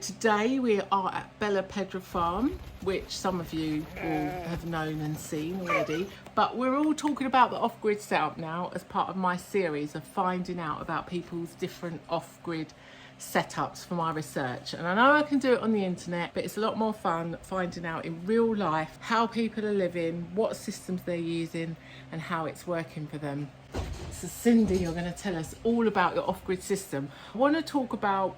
Today we are at Bella Pedra Farm, which some of you will have known and seen already, but we're all talking about the off-grid setup now as part of my series of finding out about people's different off-grid setups for my research. And I know I can do it on the internet, but it's a lot more fun finding out in real life how people are living, what systems they're using and how it's working for them. So Cindy, you're going to tell us all about your off-grid system. I want to talk about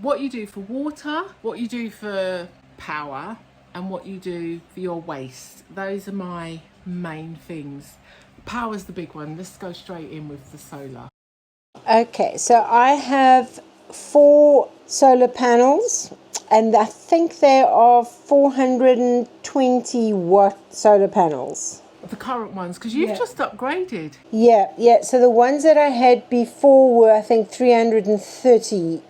what you do for water, what you do for power, and what you do for your waste. Those are my main things. Power's the big one. Let's go straight in with the solar. Okay, so I have 4 solar panels, and I think there are 420 watt solar panels. The current ones, because you've just upgraded. Yeah. So the ones that I had before were, I think, 330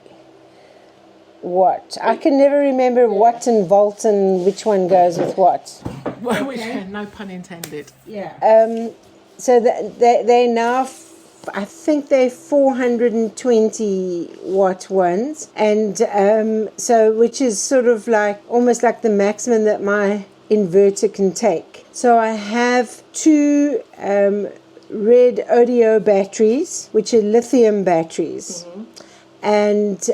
watt. I can never remember watt and volt and which one goes with what. Well, which, no pun intended. So they're now, I think they're 420 watt ones, and so which is sort of like almost like the maximum that my inverter can take. So I have 2 red ODO batteries, which are lithium batteries. And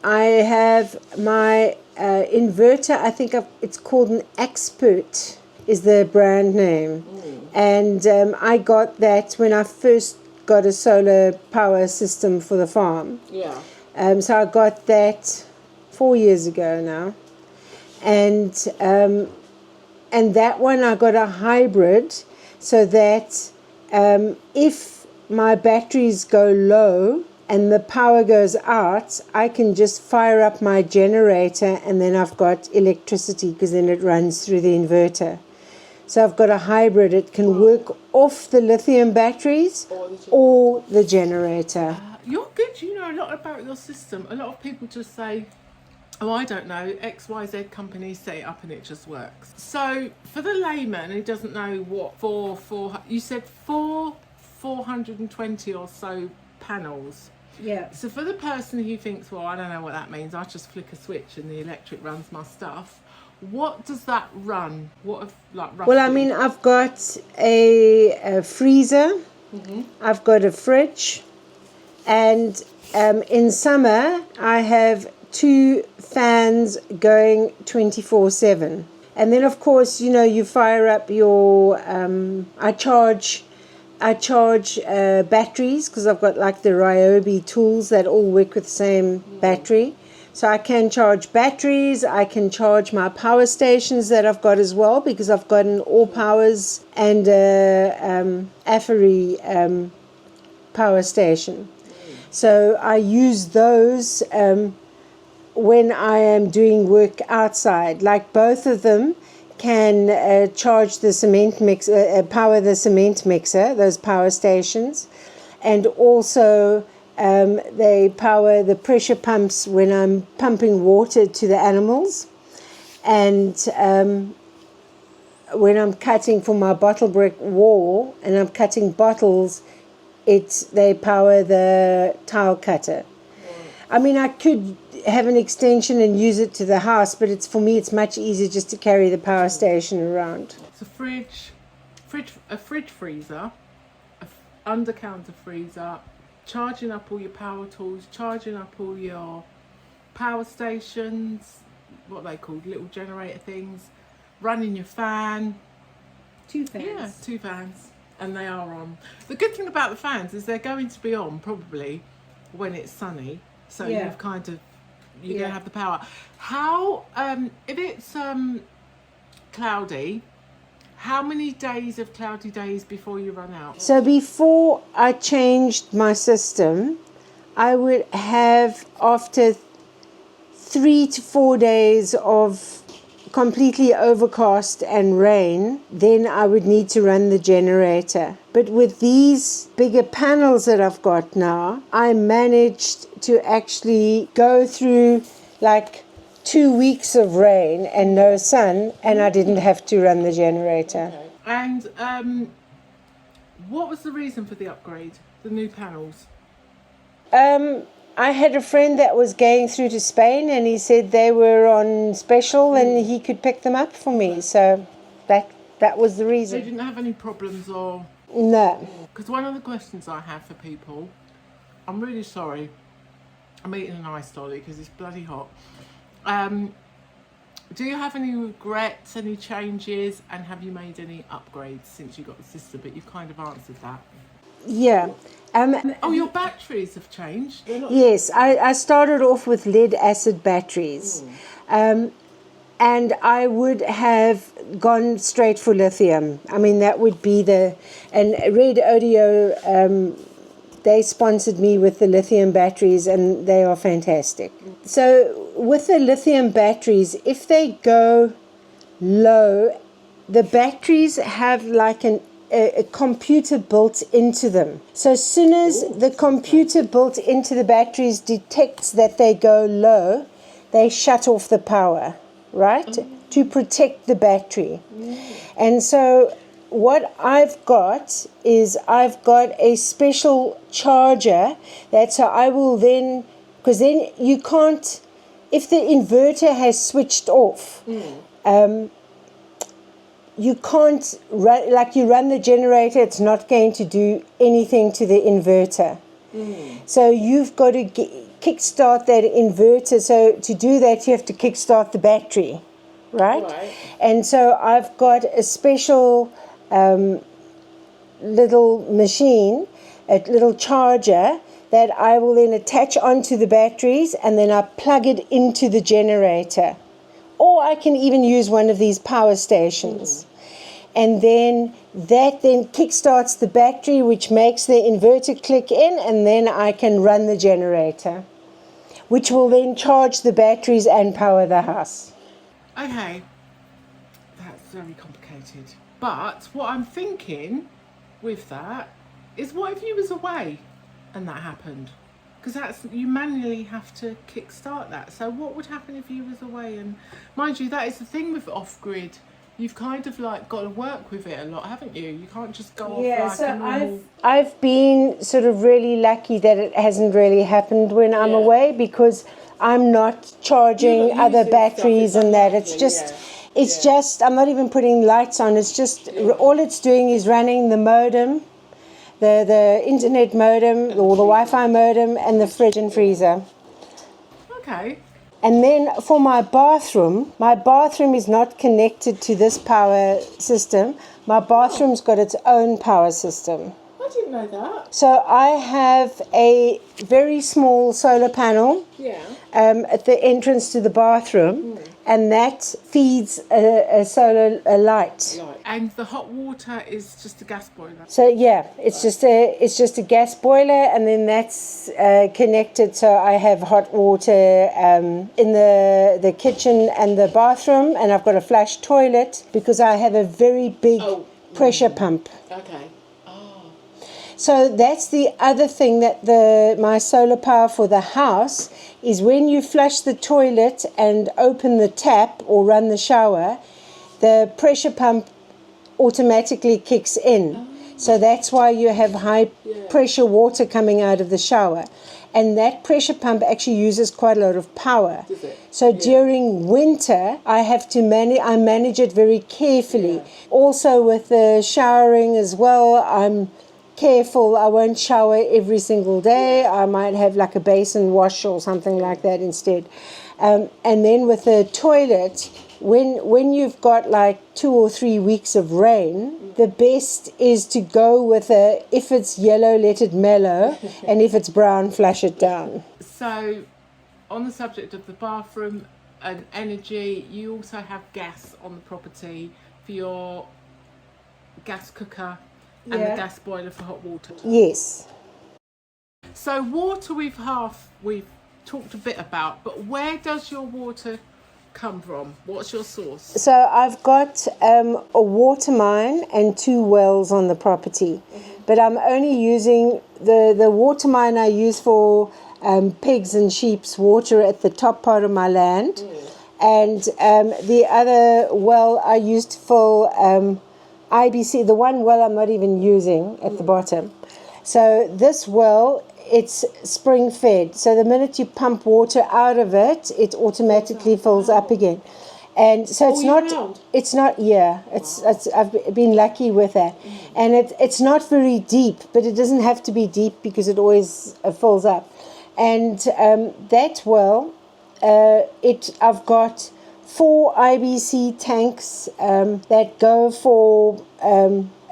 I have my inverter, I think it's called an Expert is the brand name. And I got that when I first got a solar power system for the farm. So I got that 4 years ago now. And that one I got a hybrid so that if my batteries go low and the power goes out, I can just fire up my generator and then I've got electricity because then it runs through the inverter. So I've got a hybrid. It can work off the lithium batteries or the generator. You're good. You know a lot about your system. A lot of people just say, oh, I don't know, XYZ companies set it up and it just works. So for the layman who doesn't know what you said 420 or so panels. So for the person who thinks, well, I don't know what that means, I just flick a switch and the electric runs my stuff. What does that run? Roughly? Well, I mean, I've got a freezer, I've got a fridge, and in summer I have 2 fans going 24/7. And then, of course, you fire up your, I charge batteries because I've got like the Ryobi tools that all work with the same battery. So I can charge batteries, I can charge my power stations that I've got as well because I've got an All Powers and Affery power station. So I use those when I am doing work outside. Like both of them can charge the cement mixer, power the cement mixer, those power stations, and also they power the pressure pumps when I'm pumping water to the animals, and when I'm cutting for my bottle brick wall and I'm cutting bottles, they power the tile cutter. I mean, I could have an extension and use it to the house, but for me it's much easier just to carry the power station around. So a fridge freezer, under counter freezer, charging up all your power tools, charging up all your power stations, what are they called, little generator things, running your fan. 2 fans. Yeah, 2 fans, and they are on. The good thing about the fans is they're going to be on probably when it's sunny, so you're going to have the power. How if it's cloudy, how many days of cloudy days before you run out? So before I changed my system, I would have, after 3 to 4 days of completely overcast and rain, then I would need to run the generator. But with these bigger panels that I've got now, I managed to actually go through like 2 weeks of rain and no sun, and I didn't have to run the generator. Okay. And what was the reason for the upgrade, the new panels? I had a friend that was going through to Spain, and he said they were on special and he could pick them up for me. So that was the So reason. you didn't have any problems or... No. Because one of the questions I have for people, I'm really sorry, I'm eating an ice dolly because it's bloody hot. Do you have any regrets, any changes, and have you made any upgrades since you got the system? But you've kind of answered that. Yeah. Oh, your batteries have changed. Yes, I started off with lead acid batteries. And I would have gone straight for lithium. I mean, that would be and Red Audio, they sponsored me with the lithium batteries, and they are fantastic. So with the lithium batteries, if they go low, the batteries have like a computer built into them. So as soon as the computer built into the batteries detects that they go low, they shut off the power, right? To protect the battery. And so what I've got is I've got a special charger so I will then, because then you can't, if the inverter has switched off, you can't run, like you run the generator, it's not going to do anything to the inverter. So you've got to kickstart that inverter. So to do that, you have to kickstart the battery, right? And so I've got a special little machine, a little charger that I will then attach onto the batteries, and then I plug it into the generator. Or I can even use one of these power stations. And then that then kickstarts the battery, which makes the inverter click in, and then I can run the generator, which will then charge the batteries and power the house. Okay, that's very complicated. But what I'm thinking with that is, what if you was away and that happened? Because you manually have to kickstart that. So what would happen if you was away? And mind you, that is the thing with off-grid. You've kind of like got to work with it a lot, haven't you? You can't just go off like a normal... I've been sort of really lucky that it hasn't really happened when I'm away, because I'm not charging other batteries and that. It's just, I'm not even putting lights on. It's just, all it's doing is running the modem, the internet modem, or the Wi-Fi modem, and the fridge and freezer. Okay. And then for my bathroom is not connected to this power system. My bathroom's got its own power system. I didn't know that. So I have a very small solar panel at the entrance to the bathroom, and that feeds a solar light. And the hot water is just a gas boiler. So it's just a gas boiler, and then that's connected. So I have hot water in the kitchen and the bathroom, and I've got a flush toilet because I have a very big pressure pump. Okay. So that's the other thing, that my solar power for the house is when you flush the toilet and open the tap or run the shower, the pressure pump automatically kicks in. So that's why you have high pressure water coming out of the shower. And that pressure pump actually uses quite a lot of power. Does it? So during winter, I manage it very carefully. Also with the showering as well, I'm careful. I won't shower every single day. I might have like a basin wash or something like that instead. And then with the toilet, when you've got like 2 or 3 weeks of rain, the best is to go with if it's yellow, let it mellow, and if it's brown, flush it down. So on the subject of the bathroom and energy, you also have gas on the property for your gas cooker and the gas boiler for hot water. Yes. So water we've talked a bit about, but where does your water come from? What's your source? So I've got a water mine and 2 wells on the property, but I'm only using the water mine I use for pigs and sheep's water at the top part of my land, and the other well I used to fill IBC. The one well I'm not even using at the bottom. So this well it's spring fed. So the minute you pump water out of it, it automatically fills up again. And so it's not, yeah, I've been lucky with that. And it's not very deep, but it doesn't have to be deep because it always fills up. And that well, I've got 4 IBC tanks that go for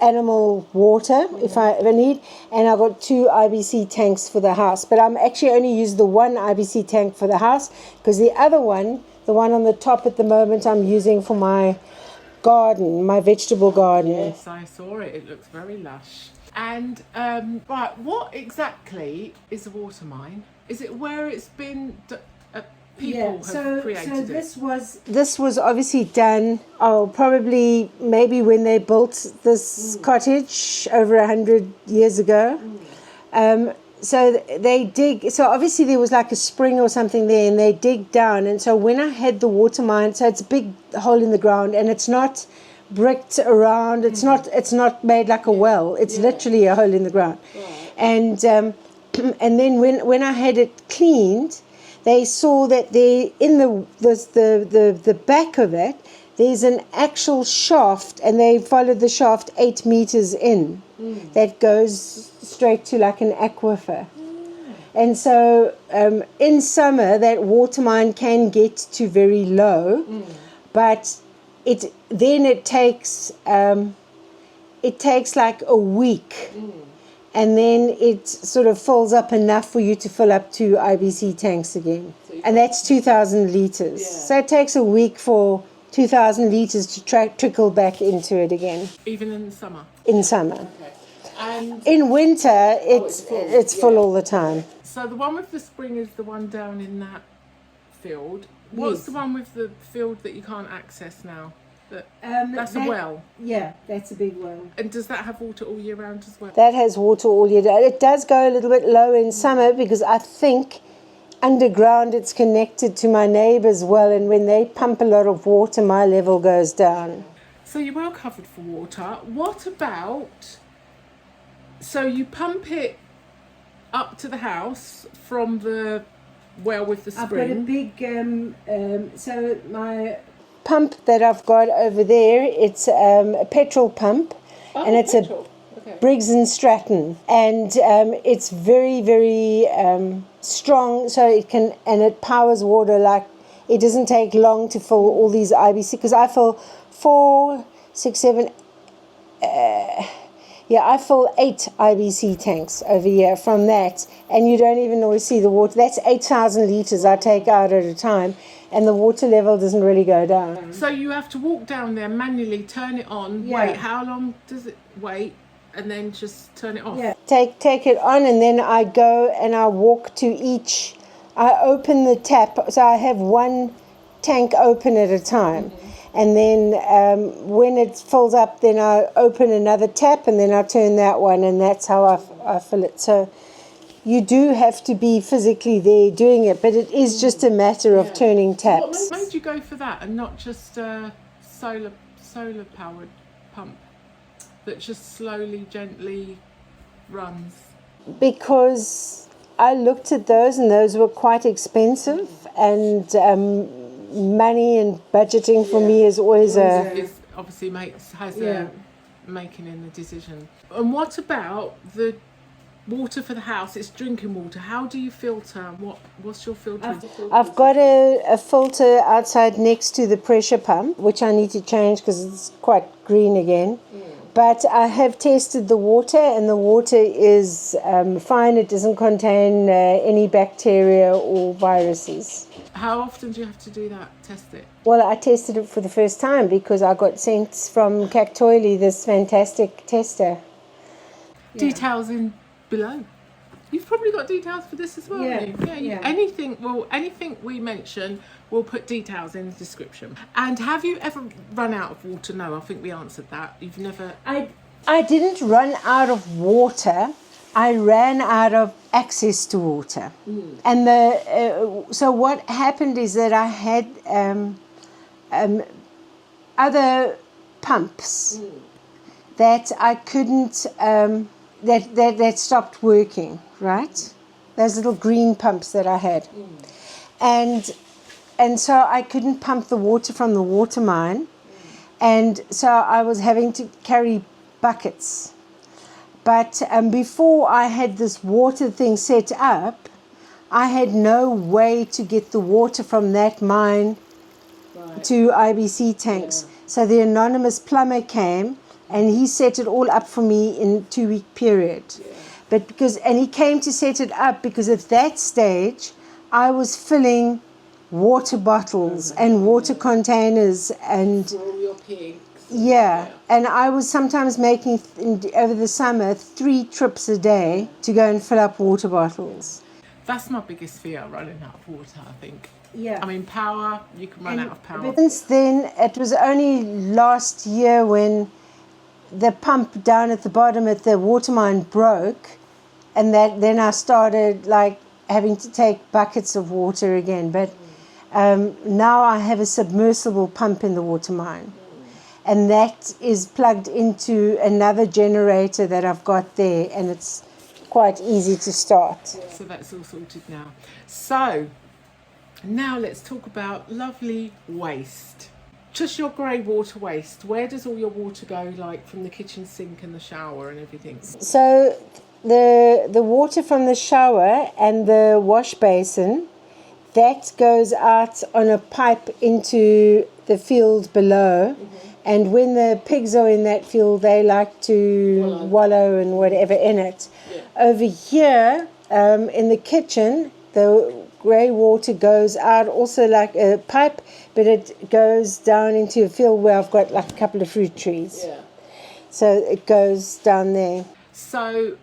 animal water if I ever need, and I've got 2 IBC tanks for the house. But I'm actually only use the 1 IBC tank for the house because the other one, the one on the top at the moment, I'm using for my garden, my vegetable garden. Yes, I saw it. It looks very lush. And right, what exactly is a water mine? Is it where it's been? People have created it. This was obviously done. Probably maybe when they built this cottage over 100 years ago. So they dig. So obviously there was like a spring or something there, and they dig down. And so when I had the water mine, so it's a big hole in the ground, and it's not bricked around. It's not made like a well. It's literally a hole in the ground. Right. And and then when I had it cleaned, they saw that there in the back of it, there's an actual shaft, and they followed the shaft 8 meters in. That goes straight to like an aquifer. And so in summer that water mine can get to very low, but it takes like a week, and then it sort of fills up enough for you to fill up 2 IBC tanks again, and that's 2,000 liters. So it takes a week for 2,000 liters to trickle back into it again. Even in the summer? In summer. Okay. And in winter, it's full all the time. So the one with the spring is the one down in that field. What's the one with the field that you can't access now? That's a well. Yeah, that's a big well. And does that have water all year round as well? That has water all year round. It does go a little bit low in summer because I think underground it's connected to my neighbour's well, and when they pump a lot of water, my level goes down. So you're well covered for water. What about, so you pump it up to the house from the well with the spring? I've got a big, so my pump that I've got over there, it's a petrol pump, and it's a Briggs and Stratton, and it's very, very strong, so it powers water. Like, it doesn't take long to fill all these IBC, because I fill 4, 6, 7, I fill 8 IBC tanks over here from that, and you don't even always see the water. That's 8,000 liters I take out at a time, and the water level doesn't really go down. So you have to walk down there manually, turn it on, wait. How long does it wait, and then just turn it off? Yeah, take it on, and then I go and I walk to each. I open the tap, so I have one tank open at a time. And then when it fills up, then I open another tap, and then I turn that one, and that's how I fill it. So you do have to be physically there doing it, but it is just a matter of turning taps. What made you go for that and not just a solar powered pump that just slowly, gently runs? Because I looked at those, and those were quite expensive, and money and budgeting for me is always obviously has a making in the decision. And what about the water for the house? It's drinking water. How do you filter? What's your filter? I've got a filter outside next to the pressure pump, which I need to change because it's quite green again. But I have tested the water, and the water is fine. It doesn't contain any bacteria or viruses. How often do you have to do that, test it? Well, I tested it for the first time because I got sent from Cactoily this fantastic tester. Details in below. You've probably got details for this as well, haven't you? Anything we mention, we'll put details in the description. And have you ever run out of water? No, I think we answered that. You've never... I didn't run out of water. I ran out of access to water. And so what happened is that I had other pumps that I couldn't... that stopped working, right? those little green pumps that I had. And so I couldn't pump the water from the water mine. And so I was having to carry buckets. But before I had this water thing set up, I had no way to get the water from that mine to IBC tanks. So the anonymous plumber came and he set it all up for me in a 2-week period. But and he came to set it up because at that stage I was filling water bottles and water containers and For all your pigs. And I was sometimes making over the summer 3 trips a day to go and fill up water bottles. That's my biggest fear, running out of water, I think. Yeah. I mean, power, you can run out of power. But since then, it was only last year when the pump down at the bottom at the water mine broke, and then I started like having to take buckets of water again. But now I have a submersible pump in the water mine, and that is plugged into another generator that I've got there, and it's quite easy to start. So that's all sorted now. So now let's talk about lovely waste. Just your grey water waste. Where does all your water go, like from the kitchen sink and the shower and everything? So the water from the shower and the wash basin, that goes out on a pipe into the field below. And when the pigs are in that field, they like to wallow and whatever in it. Over here in the kitchen, the grey water goes out also like a pipe, but it goes down into a field where I've got like a couple of fruit trees. So it goes down there. So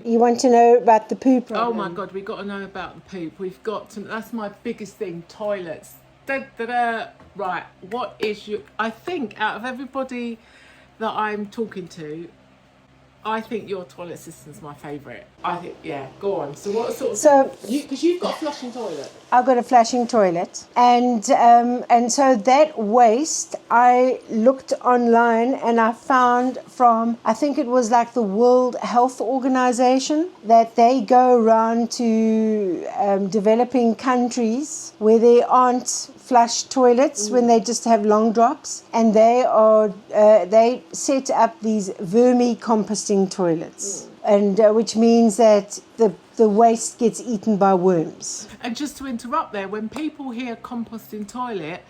you want to know about the poo problem? Oh my God, we've got to know about the poop. We've got to, that's my biggest thing, toilets. Right, what is your, I think out of everybody that I'm talking to, I think your toilet system's my favourite. I think, go on. So what sort of... So, because you've got a flushing toilet. I've got a flushing toilet. And so that waste, I looked online and I found from, I think it was like the World Health Organization, that they go around to developing countries where there aren't flush toilets when they just have long drops, and they set up these vermicomposting toilets, and which means that the waste gets eaten by worms. And just to interrupt there, when people hear composting toilet,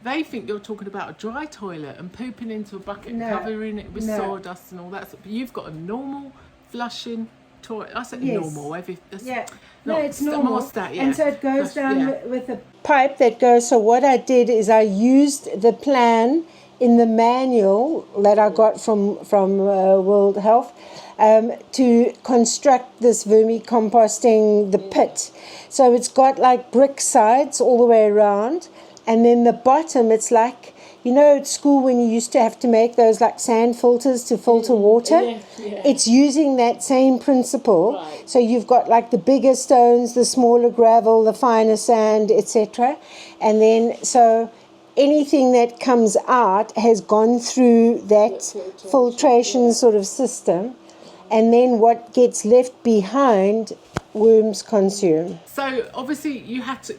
they think you're talking about a dry toilet and pooping into a bucket and covering it with sawdust and all that. But you've got a normal flushing toilet. I said normal. It's normal. More and so it goes down with a pipe that goes. So what I did is I used the plan in the manual that I got from World Health to construct this vermicomposting, the pit. So it's got like brick sides all the way around, and then the bottom, it's like, you know, at school when you used to have to make those like sand filters to filter water, it's using that same principle. Right. So you've got like the bigger stones, the smaller gravel, the finer sand, etc. And then so anything that comes out has gone through that filtration sort of system, and then what gets left behind, worms consume. So obviously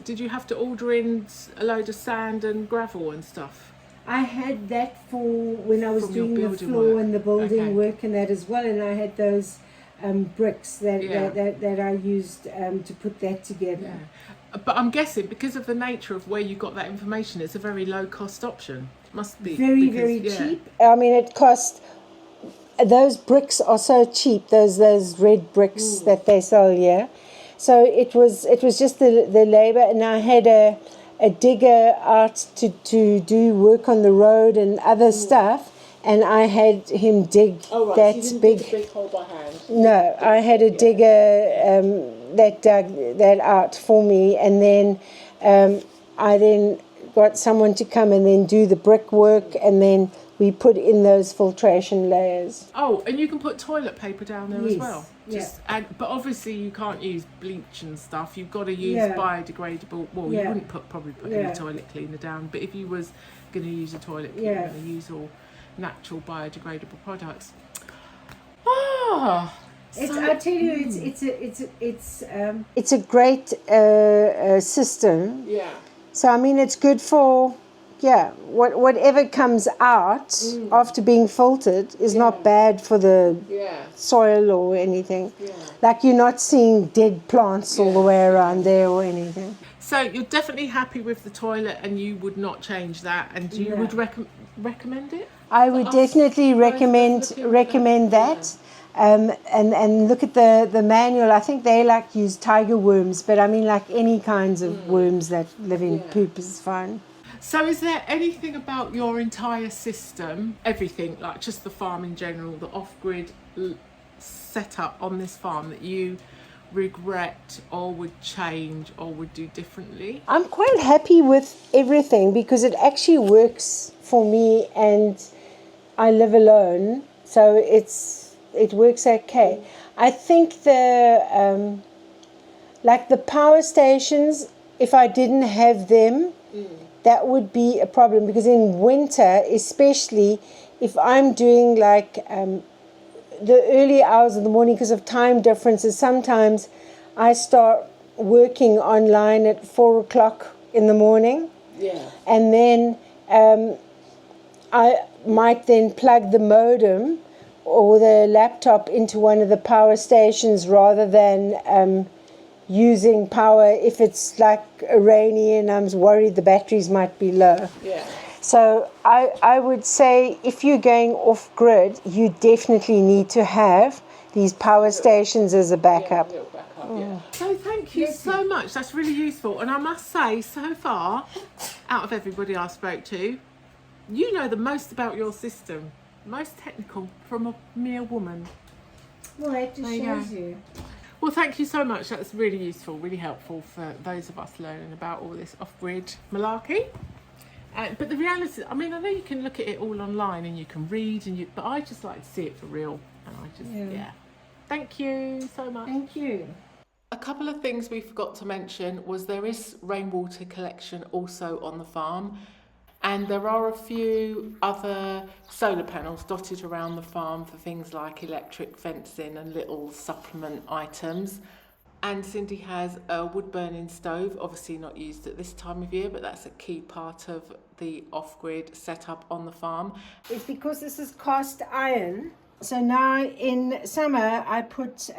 did you have to order in a load of sand and gravel and stuff? I had that for when I was doing the floor and the building work and that as well, and I had those bricks that I used to put that together. But I'm guessing because of the nature of where you got that information, it's a very low cost option. It must be very cheap. I mean, it cost. Those bricks are so cheap. Those red bricks that they sell here. So it was just the labor, and I had a digger out to do work on the road and other stuff, and I had him dig that so you didn't big. dig a big hole by hand. No, I had a digger that dug that out for me, and then I then got someone to come and then do the brickwork, and then we put in those filtration layers. Oh, and you can put toilet paper down there as well. Yes. But obviously you can't use bleach and stuff. You've got to use biodegradable. Well, you wouldn't probably put any toilet cleaner down. But if you was going to use a toilet cleaner, you're going to use all natural biodegradable products. I tell you, it's a great system. Yeah. So I mean, it's good for whatever comes out after being filtered is not bad for the soil or anything. Yeah. Like you're not seeing dead plants all the way around there or anything. So you're definitely happy with the toilet, and you would not change that, and you would recommend it? I would definitely recommend that. And look at the manual. I think they like use tiger worms, but I mean like any kinds of worms that live in poop is fine. So is there anything about your entire system, everything, like just the farm in general, the off-grid setup on this farm, that you regret or would change or would do differently? I'm quite happy with everything because it actually works for me, and I live alone, so it works okay. I think the power stations, if I didn't have them, that would be a problem, because in winter, especially if I'm doing like the early hours of the morning, because of time differences, sometimes I start working online at 4 o'clock in the morning. Yeah. And then I might then plug the modem or the laptop into one of the power stations rather than using power if it's like rainy and I'm worried the batteries might be low. Yeah. So I would say if you're going off grid, you definitely need to have these power stations as a backup. So thank you so much. That's really useful. And I must say, so far, out of everybody I spoke to, you know the most about your system. Most technical from a mere woman. Well, that just shows you. Well, thank you so much. That's really useful, really helpful for those of us learning about all this off-grid malarkey. But the reality, I mean, I know you can look at it all online and you can read, but I just like to see it for real. And I just, Thank you so much. Thank you. A couple of things we forgot to mention was there is rainwater collection also on the farm. And there are a few other solar panels dotted around the farm for things like electric fencing and little supplement items. And Cindy has a wood burning stove, obviously not used at this time of year, but that's a key part of the off-grid setup on the farm. It's because this is cast iron. So now in summer I put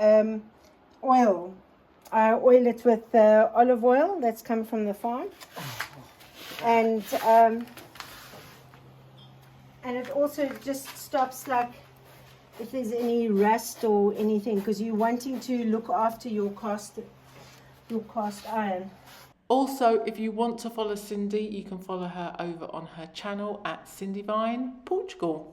oil. I oil it with olive oil that's come from the farm. And it also just stops like if there's any rust or anything, because you're wanting to look after your cast iron. Also, if you want to follow Cindy, you can follow her over on her channel at Cindy Vine Portugal.